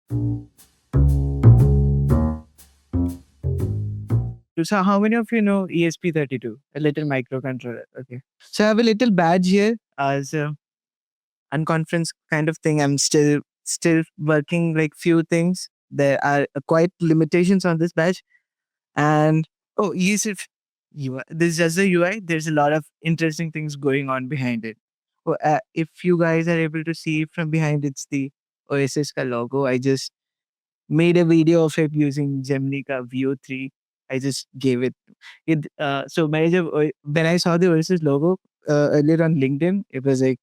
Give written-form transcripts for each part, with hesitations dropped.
So how many of you know ESP32, a little microcontroller? Okay. So I have a little badge here as a unconference kind of thing. I'm still working like few things. There are quite limitations on this badge. And oh, yes, if this is just the UI, there's a lot of interesting things going on behind it. Oh, if you guys are able to see from behind, it's the Oasis ka logo. I just made a video of it using Gemini ka View 3. I just gave it. So when I saw the Oasis logo earlier on LinkedIn, it was like,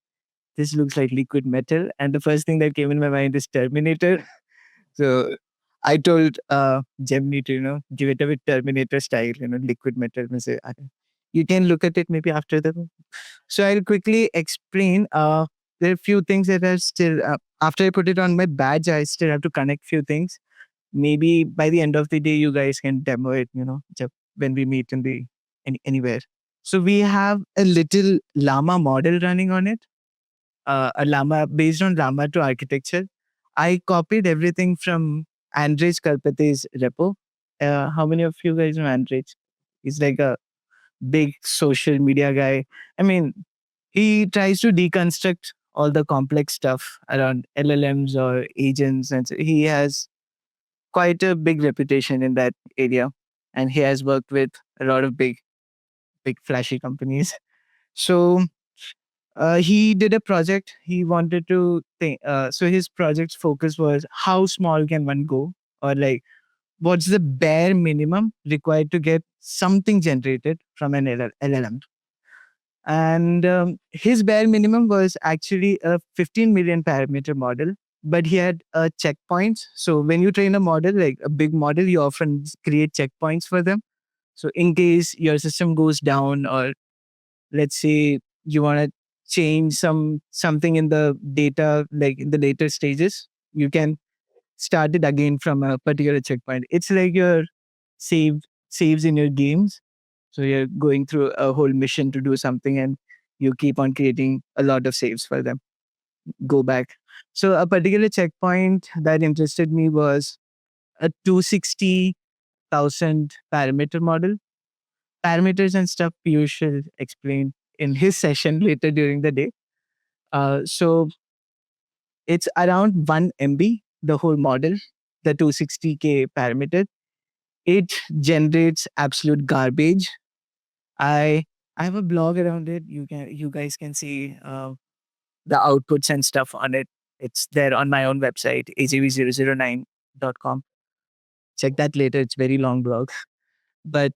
this looks like liquid metal. And the first thing that came in my mind is Terminator. So I told Gemini to, give it a bit Terminator style, liquid metal. मैं से, You can look at it maybe after the. So I'll quickly explain. There are a few things that are still, after I put it on my badge, I still have to connect few things. Maybe by the end of the day, you guys can demo it, when we meet in anywhere. So we have a little llama model running on it, a llama based on llama 2 architecture. I copied everything from Andrej Karpate's repo. How many of you guys know Andrej? He's like a big social media guy. I mean, he tries to deconstruct all the complex stuff around LLMs or agents, and so he has quite a big reputation in that area. And he has worked with a lot of big flashy companies. So he did a project. He wanted to think. So his project's focus was how small can one go, or like what's the bare minimum required to get something generated from an LLM. And his bare minimum was actually a 15 million parameter model, but he had checkpoints. So when you train a model, like a big model, you often create checkpoints for them. So in case your system goes down, or let's say you want to change something in the data, like in the later stages, you can start it again from a particular checkpoint. It's like your saves in your games. So you're going through a whole mission to do something, and you keep on creating a lot of saves for them. Go back. So a particular checkpoint that interested me was a 260,000 parameter model. Parameters and stuff Piyush will explain in his session later during the day. So it's around 1 MB, the whole model, the 260K parameter. It generates absolute garbage. I I have a blog around it. You guys can see the outputs and stuff on it. It's there on my own website, ajv009.com. Check that later. It's very long blog. But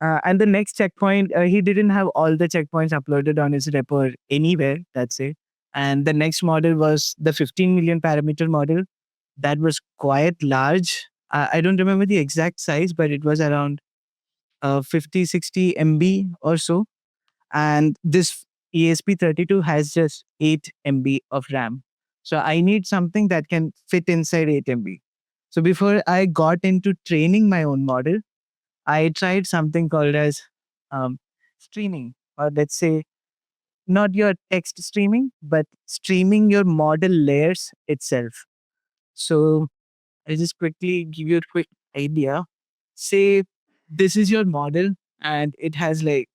and the next checkpoint, he didn't have all the checkpoints uploaded on his repo anywhere. That's it. And the next model was the 15 million parameter model. That was quite large. I don't remember the exact size, but it was around 50, 60 MB or so. And this ESP32 has just 8 MB of RAM. So I need something that can fit inside 8 MB. So before I got into training my own model, I tried something called as um, streaming, or let's say not your text streaming, but streaming your model layers itself. So I'll just quickly give you a quick idea. Say this is your model, and it has like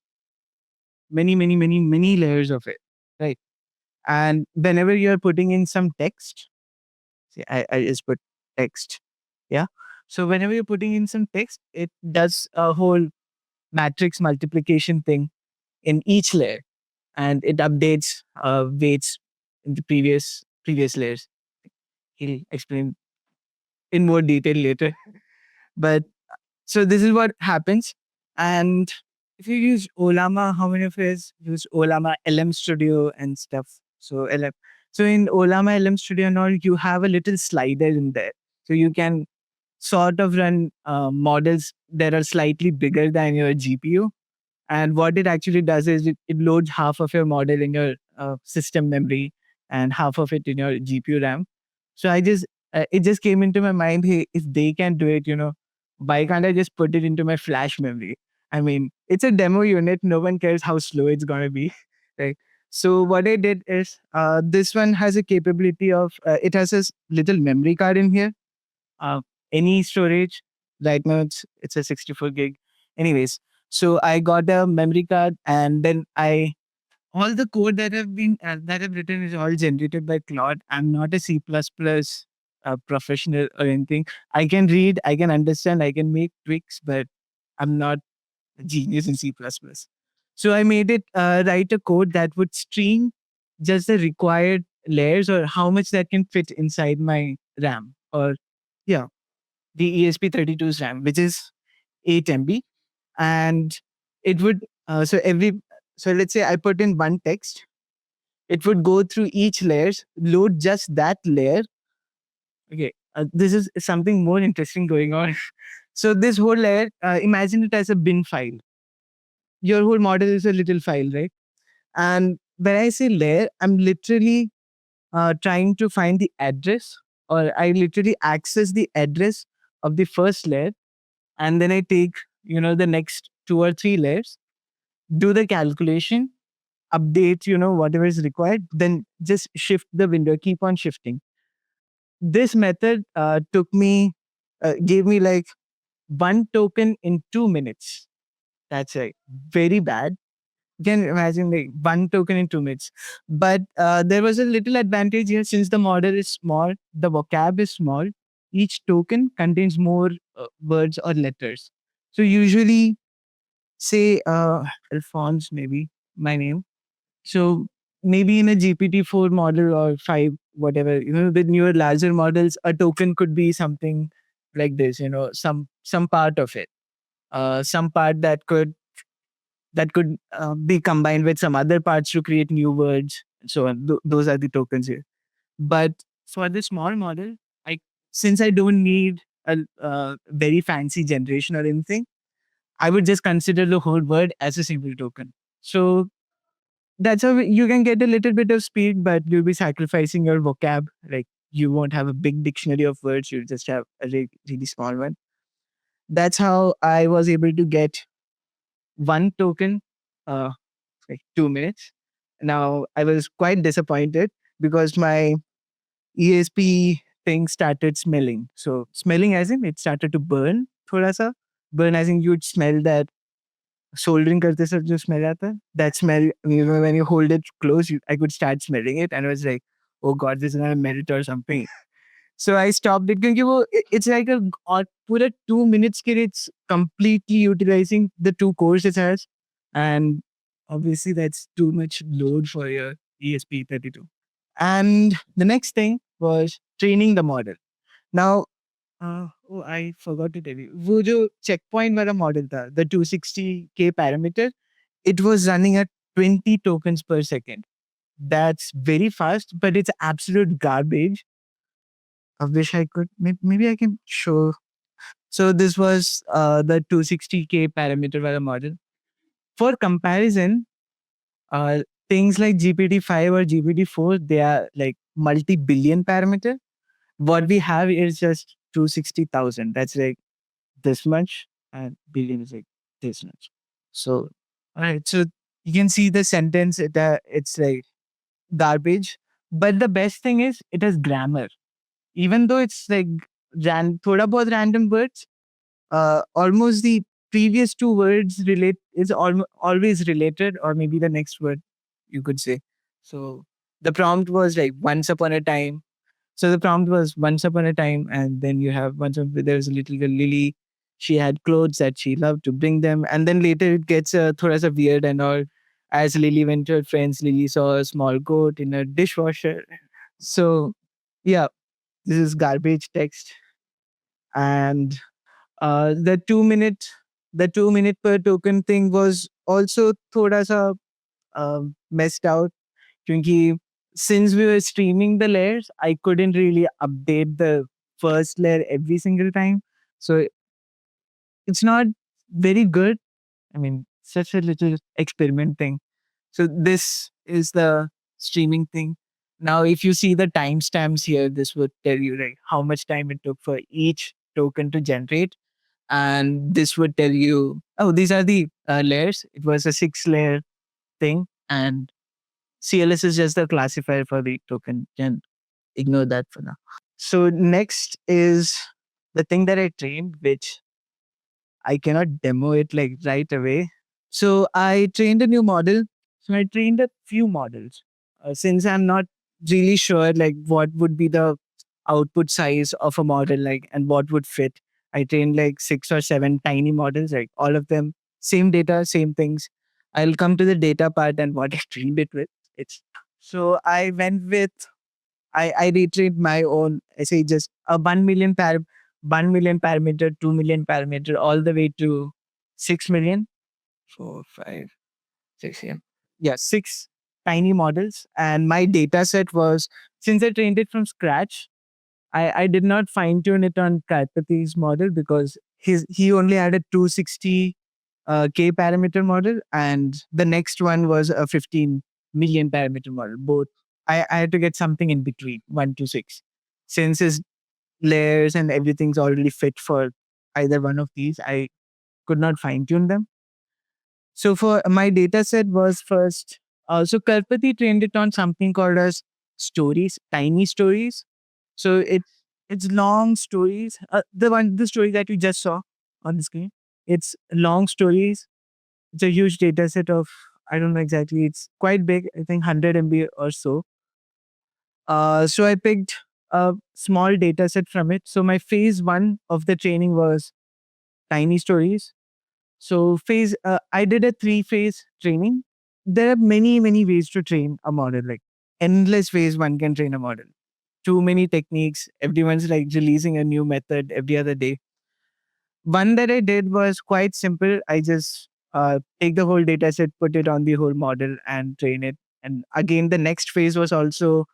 many layers of it, right? And whenever you're putting in some text, see, I just put text. Yeah. So whenever you're putting in some text, it does a whole matrix multiplication thing in each layer, and it updates weights in the previous layers. He'll explain in more detail later. But so this is what happens. And if you use Olama, how many of you guys use Olama LM Studio and stuff? So LM. So in Olama LM Studio and all, you have a little slider in there. So you can sort of run models that are slightly bigger than your GPU. And what it actually does is it loads half of your model in your system memory and half of it in your GPU RAM. So it just came into my mind, hey, if they can do it, why can't I just put it into my flash memory? I mean, it's a demo unit. No one cares how slow it's going to be. Right. So what I did is this one has a capability of, it has a little memory card in here. uh, any storage. Right now it's a 64 gig. Anyways, so I got a memory card, and then I all the code that I've written is all generated by Claude. I'm not a C++ professional or anything. I can read, I can understand, I can make tweaks, but I'm not a genius in C++. So I made it write a code that would stream just the required layers or how much that can fit inside my RAM, or yeah, the ESP32's RAM, which is 8 MB. And it would, so let's say I put in one text, it would go through each layers, load just that layer. Okay, this is something more interesting going on. So this whole layer, imagine it as a bin file. Your whole model is a little file, right? And when I say layer, I'm literally trying to find the address, or I literally access the address of the first layer, and then I take, the next 2 or 3 layers, do the calculation, update, whatever is required, then just shift the window, keep on shifting. This method gave me like one token in 2 minutes. That's right. Very bad. You can imagine like one token in 2 minutes. But there was a little advantage here since the model is small, the vocab is small. Each token contains more words or letters. So usually, say Alphons, maybe my name. So maybe in a GPT-4 model or 5, whatever, with newer larger models, a token could be something like this, some part of it, some part that could be combined with some other parts to create new words. So on. Those are the tokens here. But for the small model, I since I don't need a very fancy generation or anything, I would just consider the whole word as a single token. So that's how you can get a little bit of speed, but you'll be sacrificing your vocab. Like you won't have a big dictionary of words, you'll just have a really small one. That's how I was able to get one token, uh, like 2 minutes. Now I was quite disappointed because my ESP thing started smelling. So smelling as in it started to burn, thoda sa. Burn as in you'd smell that soldering करते सब जो smell आता है, that smell, when you hold it close, I could start smelling it, and I was like, oh god, this is not a merit or something. So I stopped it क्योंकि वो it's like a और पूरा 2 minutes के लिए it's completely utilizing the two cores it has, and obviously that's too much load for your ESP32. And the next thing was training the model. Now, oh, I forgot to tell you. वो जो checkpoint वाला model था, the 260K parameter, it was running at 20 tokens per second. That's very fast, but it's absolute garbage. I wish I could. Maybe I can show. So this was the 260K parameter वाला model. For comparison, things like GPT-5 or GPT-4, they are like multi-billion parameter. What we have is just 260,000. That's like this much, and billion is like this much. So, all right. So you can see the sentence. It's like garbage. But the best thing is it has grammar. Even though it's like thoda bahut random words, almost the previous two words relate is always related, or maybe the next word you could say. So the prompt was like once upon a time. So the prompt was once upon a time, and then you have there's a little girl Lily. She had clothes that she loved to bring them, and then later it gets thoda sa weird and all. As Lily went to her friends, Lily saw a small goat in a dishwasher. So yeah, this is garbage text, and the 2 minute per token thing was also thoda sa messed out. Because since we were streaming the layers, I couldn't really update the first layer every single time. So it's not very good. I mean, such a little experiment thing. So this is the streaming thing. Now, if you see the timestamps here, this would tell you like how much time it took for each token to generate. And this would tell you, oh, these are the layers. It was a 6-layer thing. And CLS is just the classifier for the token. And ignore that for now. So next is the thing that I trained, which I cannot demo it like right away. So I trained a new model. So I trained a few models. Since I'm not really sure like what would be the output size of a model like and what would fit. I trained like 6 or 7 tiny models, like all of them same data, same things. I'll come to the data part and what I trained it with. It's so I went with I retrained my own. I say just a 1 million parameter, 2 million parameter, all the way to 6 million. 4, 5, 6. Yeah, 6 tiny models. And my data set was, since I trained it from scratch, I did not fine tune it on Karpathy's model because he only had a 260 K parameter model, and the next one was a 15 million parameter model. Both I had to get something in between 1 to 6, since his layers and everything's already fit for either one of these. I could not fine tune them. So for my data set was first, so Karpathy trained it on something called as stories, tiny stories. So it's long stories. The story that you just saw on the screen. It's long stories. It's a huge data set of, I don't know exactly. It's quite big. I think 100 MB or so. So I picked a small data set from it. So my phase one of the training was tiny stories. So I did a 3 phase training. There are many ways to train a model. Like endless ways one can train a model. Too many techniques. Everyone's like releasing a new method every other day. One that I did was quite simple. I just take the whole data set, put it on the whole model, and train it. And again, the next phase was also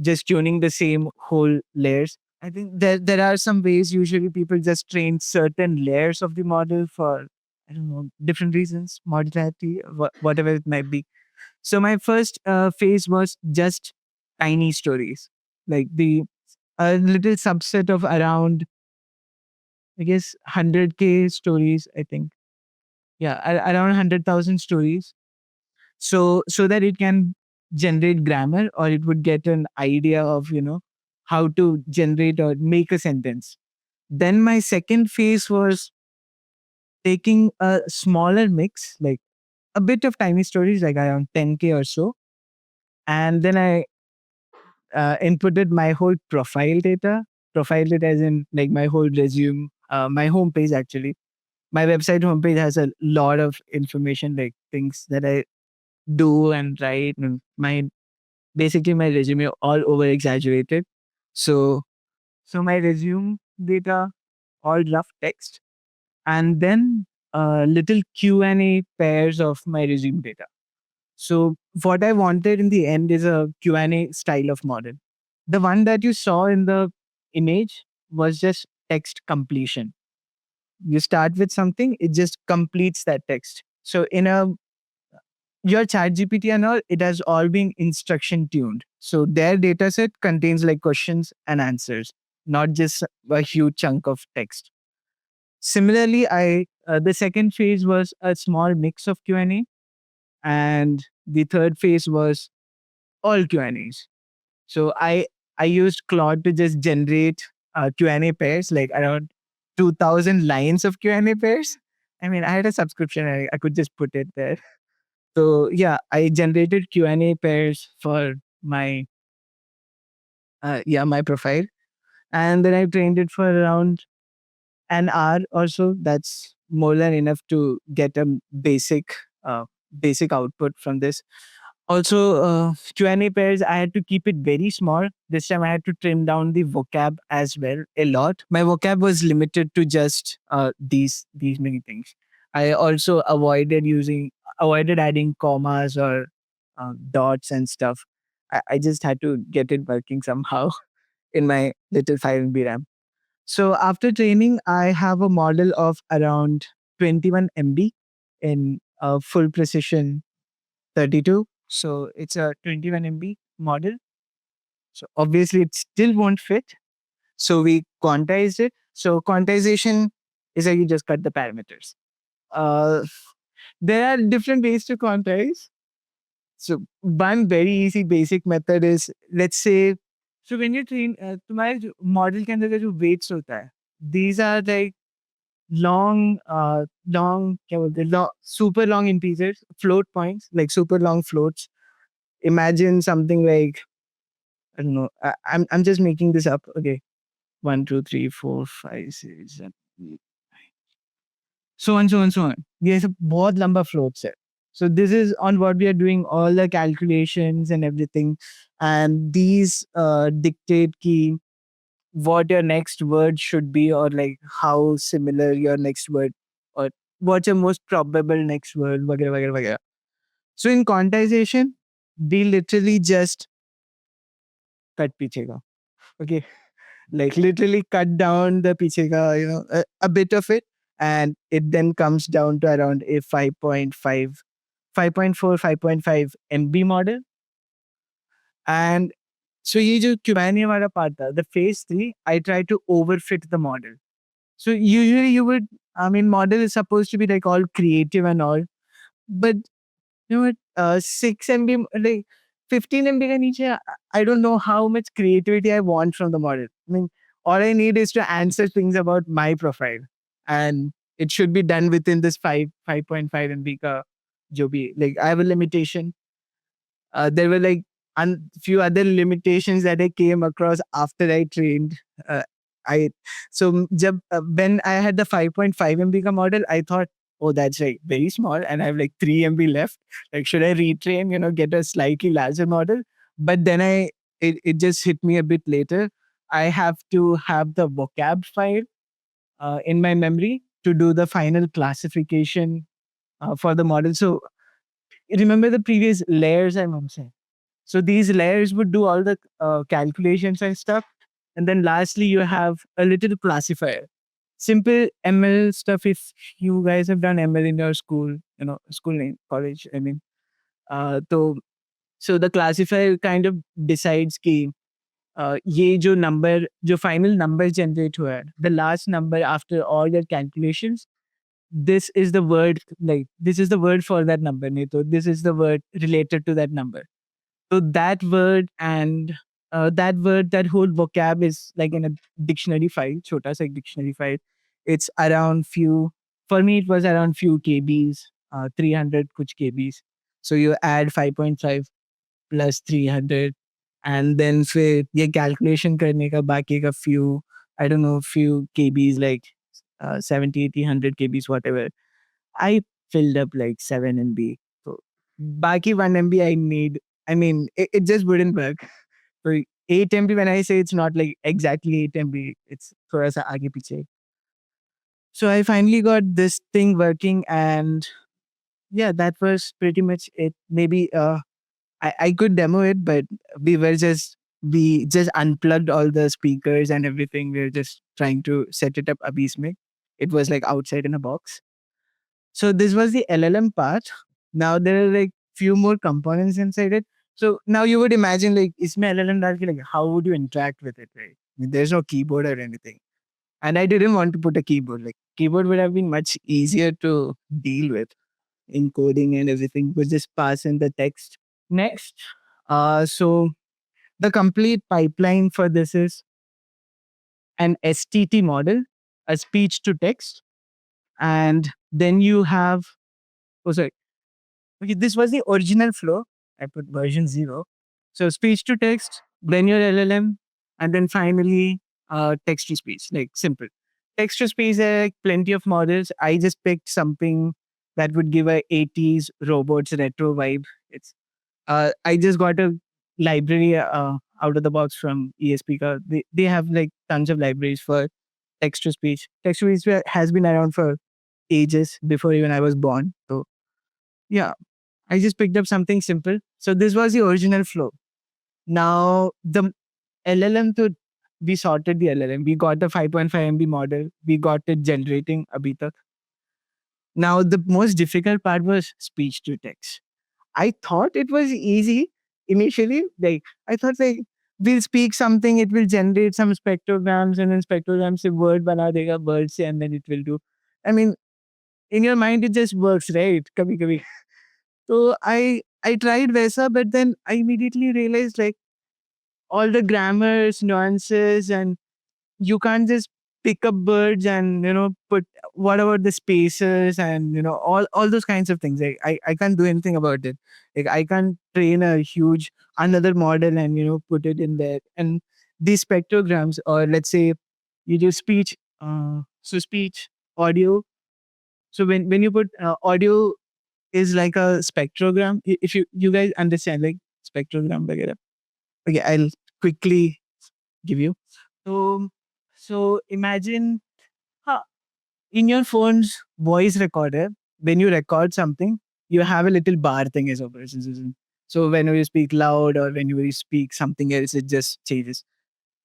just tuning the same whole layers. I think there are some ways usually people just train certain layers of the model for, I don't know, different reasons, modularity, whatever it might be. So my first phase was just tiny stories, like the a little subset of around, I guess, 100K stories. I think, yeah, around 100,000 stories. So that it can generate grammar, or it would get an idea of how to generate or make a sentence. Then my second phase was taking a smaller mix, like a bit of tiny stories, like around 10K or so. And then I inputted my whole profile data. Profile data as in like my whole resume, my homepage actually. My website homepage has a lot of information, like things that I do and write, and basically my resume all over exaggerated. So my resume data, all rough text, and then little Q&A pairs of my resume data. So what I wanted in the end is a Q&A style of model. The one that you saw in the image was just text completion. You start with something, it just completes that text. So in a your chat GPT and all, it has all been instruction tuned. So their data set contains like questions and answers, not just a huge chunk of text. Similarly, the second phase was a small mix of Q&A, and the third phase was all Q&As. So I used Claude to just generate Q&A pairs, like around 2,000 lines of Q&A pairs. I mean, I had a subscription, I could just put it there. So yeah, I generated Q&A pairs for my my profile, and then I trained it for around an hour or so. That's more than enough to get a uh, basic output from this. Also, Q&A pairs, I had to keep it very small. This time I had to trim down the vocab as well a lot. My vocab was limited to just these many things. I also avoided adding commas or dots and stuff. I just had to get it working somehow in my little 5 MB RAM. So after training, I have a model of around 21 MB in full precision 32. So it's a 21 MB model. So obviously it still won't fit. So we quantized it. So quantization is like you just cut the parameters. Uh, there are different ways to quantize. So one very easy basic method is, let's say, so when you train तुम्हारे जो model के अंदर का जो weights होता है, these are like क्या बोलते हैं, super long integers, float points, like super long floats. Imagine something like, I don't know. I'm just making this up. Okay, 1, 2, 3, 4, 5, 6, 7, 8, so on, so on, so on. ये सब बहुत लंबा floats है. So this is on what we are doing all the calculations and everything, and these dictate key what your next word should be, or like how similar your next word, or what's your most probable next word, वगैरह वगैरह वगैरह. So in quantization, we literally just cut पीछे का. Okay, like literally cut down the पीछे का, a bit of it, and it then comes down to around a 5.5, 5.4, 5.5 MB model. And so ये जो Cubania वाला part था, the phase 3, I try to overfit the model. So usually you would, I mean, model is supposed to be like all creative and all, but you know what, 6 MB, like 15 MB ka niche, I don't know how much creativity I want from the model. I mean, all I need is to answer things about my profile, and it should be done within this 5.5 MB ka jo bhi. Like I have a limitation. There were like few other limitations that I came across after I trained. Uh, I when I had the 5.5 MB ka model, I thought, oh, that's like very small, and I have like 3 MB left. Like, should I retrain? Get a slightly larger model? But then it just hit me a bit later. I have to have the vocab file in my memory to do the final classification for the model. So remember the previous layers I mentioned. So these layers would do all the calculations and stuff. And then lastly, you have a little classifier. Simple ML stuff. If you guys have done ML in your school, school name, college, I mean, so the classifier kind of decides कि ये जो number, जो final number generate हुआ है, the last number after all your calculations, this is the word, like this is the word for that number. नहीं तो this is the word related to that number. So that word and that whole vocab is like in a dictionary file, chota sa ek dictionary file. It's around few, for me, it was around few KBs, 300 kuch KBs. So you add 5.5 plus 300, and then फिर ये calculation करने का बाकी का few, I don't know, few KBs, like 70, 80, 100 KBs, whatever. I filled up like 7 MB. So Baki 1 MB I need. I mean, it just wouldn't work. So 8 MB, when I say it's not like exactly 8 MB, it's thoda sa aage piche. So I finally got this thing working, and yeah, that was pretty much it. Maybe I could demo it, but we just unplugged all the speakers and everything. We were just trying to set it up abisme. It was like outside in a box. So this was the LLM part. Now there are like few more components inside it. So now you would imagine like isme LLM डाल के, like how would you interact with it, right? I mean, there's no keyboard or anything. And I didn't want to put a keyboard. Like keyboard would have been much easier to deal with in coding and everything. But just pass in the text. Next. So the complete pipeline for this is an STT model, a speech to text. And then you have, oh sorry, okay, this was the original flow. I put version 0. So speech to text, then your LLM, and then finally text to speech, like simple. Text to speech, plenty of models. I just picked something that would give a 80s robots retro vibe. It's I just got a library out of the box from ESP. They have like tons of libraries for text to speech. Text to speech has been around for ages before even I was born. So yeah, I just picked up something simple. So this was the original flow. Now the LLM, to we sorted the LLM. We got the 5.5 MB model. We got it generating abhi tak. Now the most difficult part was speech to text. I thought it was easy initially. Like I thought like we'll speak something, it will generate some spectrograms, and then spectrograms se word bana dega word se, and then it will do. I mean, in your mind it just works, right? Kabhi kabhi. So I tried Vesa, but then I immediately realized like all the grammars, nuances, and you can't just pick up birds and put what about the spaces and all those kinds of things. I can't do anything about it. Like I can't train a huge another model and put it in there. And these spectrograms, or let's say you do speech, so speech, audio. So when you put audio is like a spectrogram. If you guys understand like spectrogram, वगैरह. Okay, I'll quickly give you. So so imagine, huh, in your phone's voice recorder, when you record something, you have a little bar thing as over. So whenever you speak loud or whenever you speak something else, it just changes.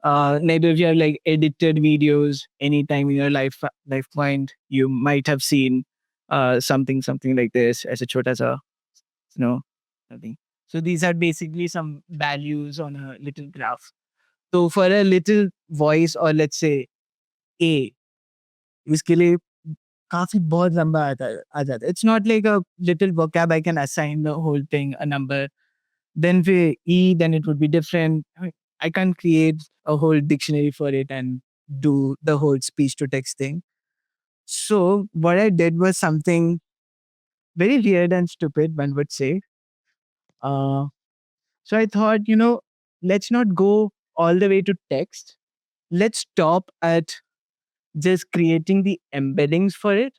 Maybe if you have like edited videos anytime in your life point, you might have seen something like this as a chota sa, you know, something. So these are basically some values on a little graph. So for a little voice, or let's say A, इसके लिए काफ़ी बहुत लंबा आ जाता है. It's not like a little vocab I can assign the whole thing a number. Then for E, then it would be different. I can't create a whole dictionary for it and do the whole speech to text thing. So what I did was something very weird and stupid, one would say. Uh, so I thought, let's not go all the way to text. Let's stop at just creating the embeddings for it.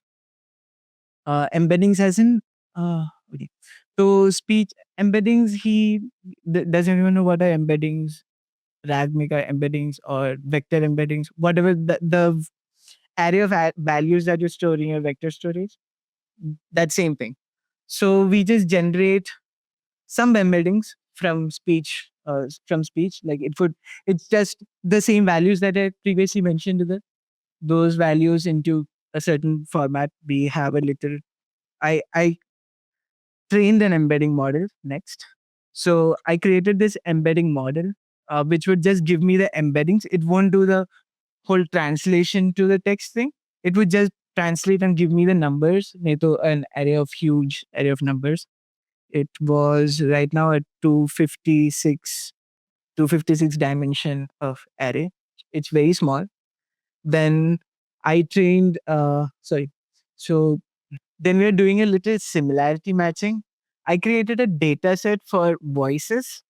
Embeddings as in, okay. So speech embeddings, does anyone know what are embeddings? Ragmaker embeddings or vector embeddings, whatever the array of values that you're storing your vector storage, that same thing. So we just generate some embeddings from speech. Like it's just the same values that I previously mentioned. Those values into a certain format. We have a little. I trained an embedding model next. So I created this embedding model, which would just give me the embeddings. It won't do the whole translation to the text thing. It would just translate and give me the numbers. नहीं तो an huge array of numbers. It was right now at 256 dimension of array. It's very small. Then I trained, sorry. So then we are doing a little similarity matching. I created a data set for voices.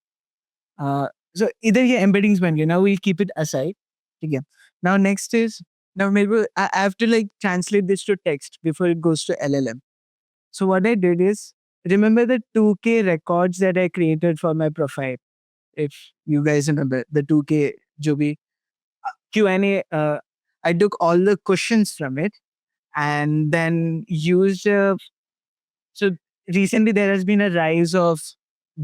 So either ये embeddings बन गए. Now we'll keep it aside. ठीक है. Now next is, now maybe I have to like translate this to text before it goes to LLM. So what I did is, remember the 2K records that I created for my profile. If you guys remember the 2K जो भी Q&A, I took all the questions from it and then used so recently there has been a rise of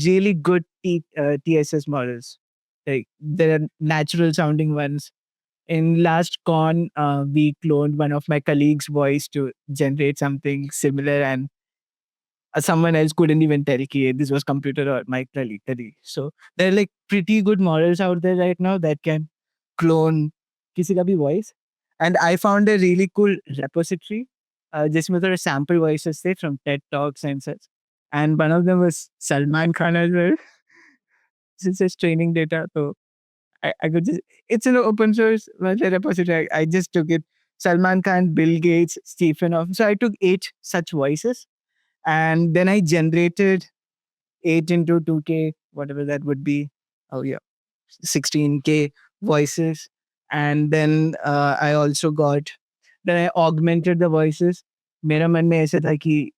really good TSS models. Like there are natural sounding ones. In last con, we cloned one of my colleagues' voice to generate something similar, and someone else couldn't even tell कि this was computer or my colleague. So there are like pretty good models out there right now that can clone किसी का भी voice. And I found a really cool repository जिसमें थोड़े sample voices थे from TED Talks and such. And one of them was Salman Khan as well. Since it's training data, so I could just, it's an open source repository. I just took it. Salman Khan, Bill Gates, Stephen Hoff. So I took 8 such voices and then I generated 8 into 2K, whatever that would be. Oh, yeah, 16K voices. And then I also then I augmented the voices. मेरा मन में ऐसा था कि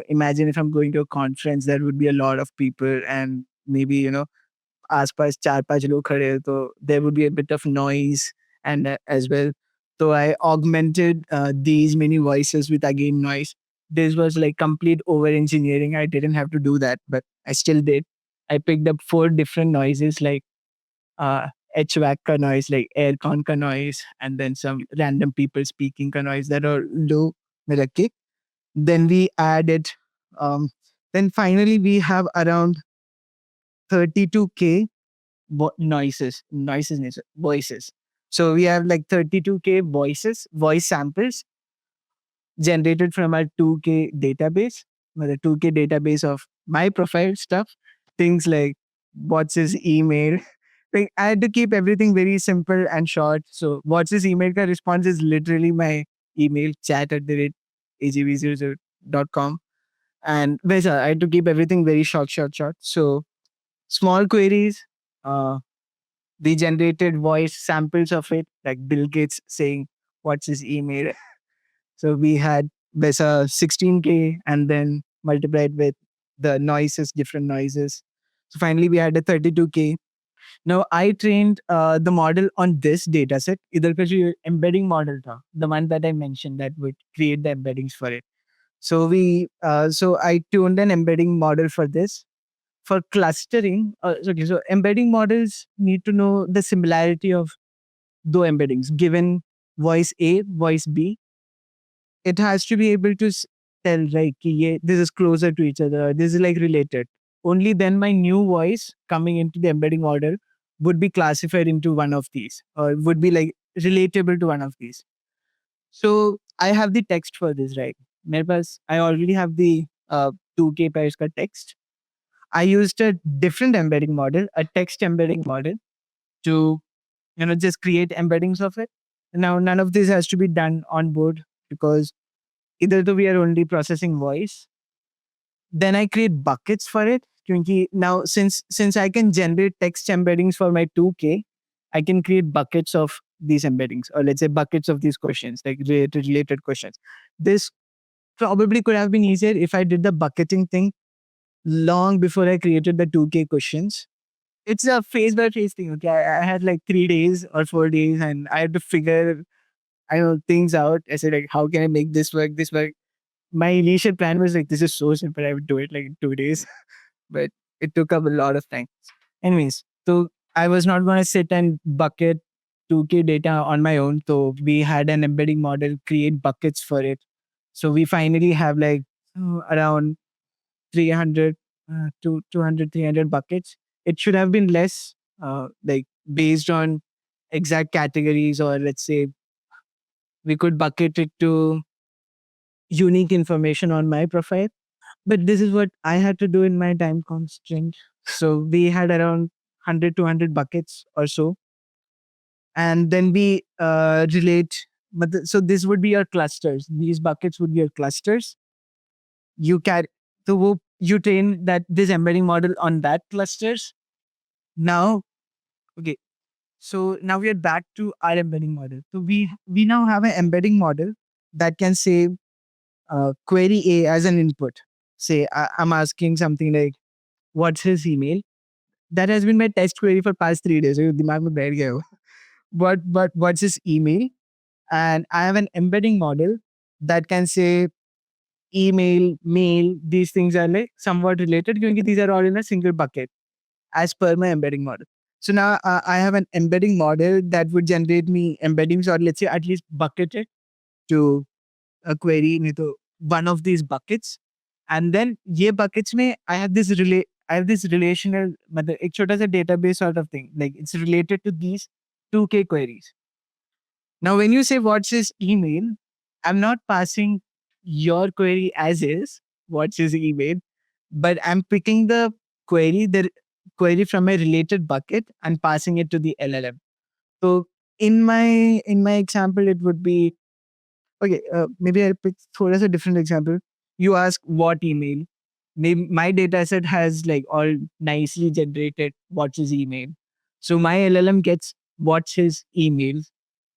imagine if I'm going to a conference, there would be a lot of people and maybe, आसपास 4-5 लोग खड़े हैं, तो there would be a bit of noise and as well. So I augmented these many voices with again noise. This was like complete over engineering. I didn't have to do that, but I still did. I picked up 4 different noises like HVAC ka noise, like aircon ka noise, and then some random people speaking ka noise that are low. में रख के. Then we added, then finally we have around 32K voices. So we have like 32K voice samples generated from our 2K database, the 2K database of my profile stuff, things like what's his email, Like, I had to keep everything very simple and short. So what's this email ka response is literally my email chat at the rate agv00.com. And I had to keep everything very short. So small queries, uh, they generated voice samples of it, like Bill Gates saying, what's his email? So we had Besa 16K and then multiplied with the noises, different noises. So finally we had a 32K. Now I trained the model on this data set. Either ka jo embedding model tha, the one that I mentioned that would create the embeddings for it. So I tuned an embedding model for this. For clustering, okay, so embedding models need to know the similarity of the embeddings given voice A, voice B. It has to be able to tell like कि this is closer to each other, this is like related. Only then my new voice coming into the embedding model would be classified into one of these or would be like relatable to one of these. So I have the text for this, right? मेरे पास I already have the 2K pairs का text. I used a different embedding model, a text embedding model, to just create embeddings of it. Now none of this has to be done on board because either though we are only processing voice, then I create buckets for it. क्योंकि now since I can generate text embeddings for my 2K, I can create buckets of these embeddings, or let's say buckets of these questions, like related questions. This probably could have been easier if I did the bucketing thing long before I created the 2K questions. It's a phase by phase thing. Okay, I had like 3 days or 4 days, and I had to figure things out. I said like, how can I make this work? This work. My initial plan was like, this is so simple. I would do it like in 2 days, but it took up a lot of time. Anyways, so I was not going to sit and bucket 2K data on my own. So we had an embedding model create buckets for it. So we finally have like around 300 to 200, 300 buckets. It should have been less, like based on exact categories, or let's say we could bucket it to unique information on my profile. But this is what I had to do in my time constraint. So we had around 100, 200 buckets or so. And then we relate. So this would be your clusters. These buckets would be your clusters. You can you train that this embedding model on that clusters. Now, okay. So now we are back to our embedding model. So we now have an embedding model that can say query A as an input. Say I'm asking something like, what's his email? That has been my test query for past 3 days. So दिमाग में बैठ गया वो. But what's his email? And I have an embedding model that can say email, mail. These things are like somewhat related because these are all in a single bucket as per my embedding model. So now I have an embedding model that would generate me embeddings, or let's say at least bucket it to a query into one of these buckets. And then ये buckets में I have this relational मतलब एक छोटा सा database sort of thing, like it's related to these 2K queries. Now when you say what's his email, I'm not passing your query as is, what's his email, but I'm picking the query from a related bucket and passing it to the LLM. So in my example, it would be okay. Maybe I'll pick for us a different example. You ask what email. Maybe my data set has like all nicely generated what's his email. So my LLM gets what's his email,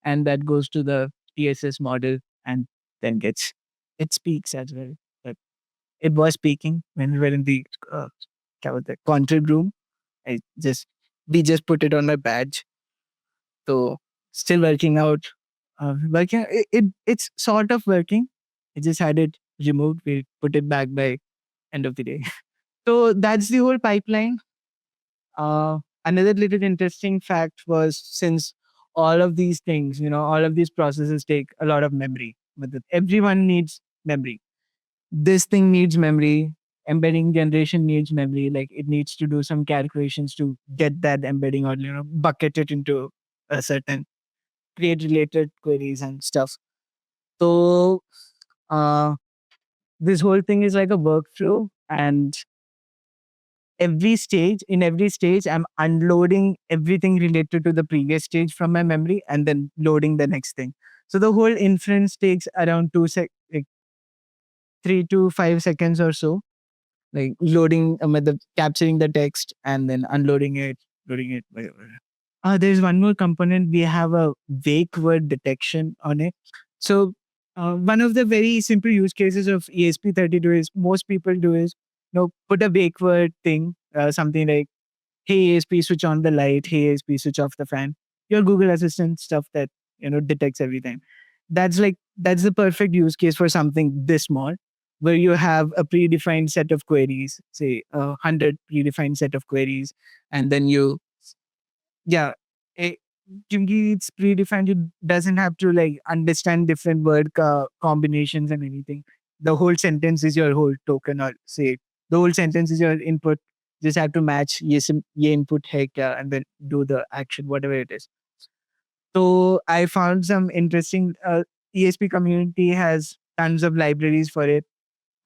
and that goes to the TSS model and then it speaks as well. But it was speaking when we were in the क्या बोलते हैं, control room. I just we just put it on my badge. So still working out. It's sort of working. I just had it removed. We put it back by end of the day. So that's the whole pipeline. Another little interesting fact was, since all of these things, all of these processes take a lot of memory. But everyone needs memory. This thing needs memory. Embedding generation needs memory. Like it needs to do some calculations to get that embedding, or bucket it into a certain create related queries and stuff. So uh, this whole thing is like a workflow, and in every stage, I'm unloading everything related to the previous stage from my memory and then loading the next thing. So the whole inference takes around like 3 to 5 seconds or so, like loading, capturing the text and then unloading it, loading it, whatever. There's one more component. We have a wake word detection on it. So one of the very simple use cases of ESP32 is most people do is, put a wake word thing, something like, "Hey ASP, switch on the light. Hey ASP, switch off the fan." Your Google Assistant stuff that detects every time. That's the perfect use case for something this small, where you have a predefined set of queries, say 100 predefined set of queries, and then yeah, it, क्योंकि it's predefined, you doesn't have to like understand different word combinations and anything. The whole sentence is your whole token, or say the whole sentence is your input. Just have to match ye input hai kya, and then do the action, whatever it is. So I found some interesting. ESP community has tons of libraries for it.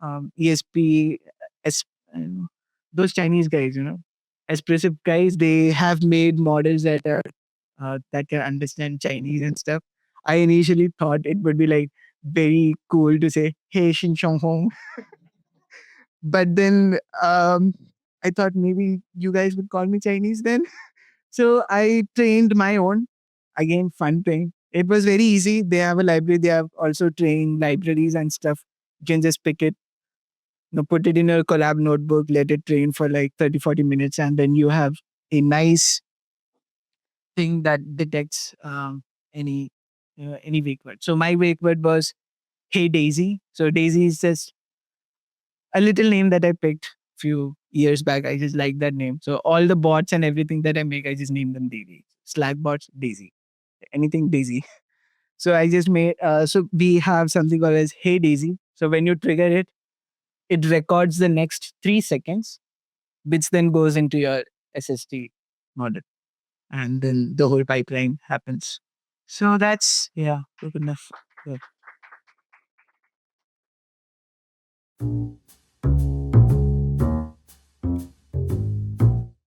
ESP, es- I don't know, those Chinese guys, expressive guys, they have made models that can understand Chinese and stuff. I initially thought it would be like very cool to say, "Hey, Xin Chong Hong," but then I thought maybe you guys would call me Chinese then. So I trained my own. Again, fun thing. It was very easy. They have a library. They have also trained libraries and stuff. You can just pick it, put it in a collab notebook, let it train for like 30-40 minutes, and then you have a nice thing that detects any wake word. So my wake word was "Hey Daisy." So Daisy is just a little name that I picked few years back. I just like that name. So all the bots and everything that I make, I just name them Daisy. Slack bots, Daisy. Anything Daisy. So I just made. So we have something called as "Hey Daisy." So when you trigger it, it records the next 3 seconds, which then goes into your SSD model, and then the whole pipeline happens. So that's, yeah, good enough. Yeah.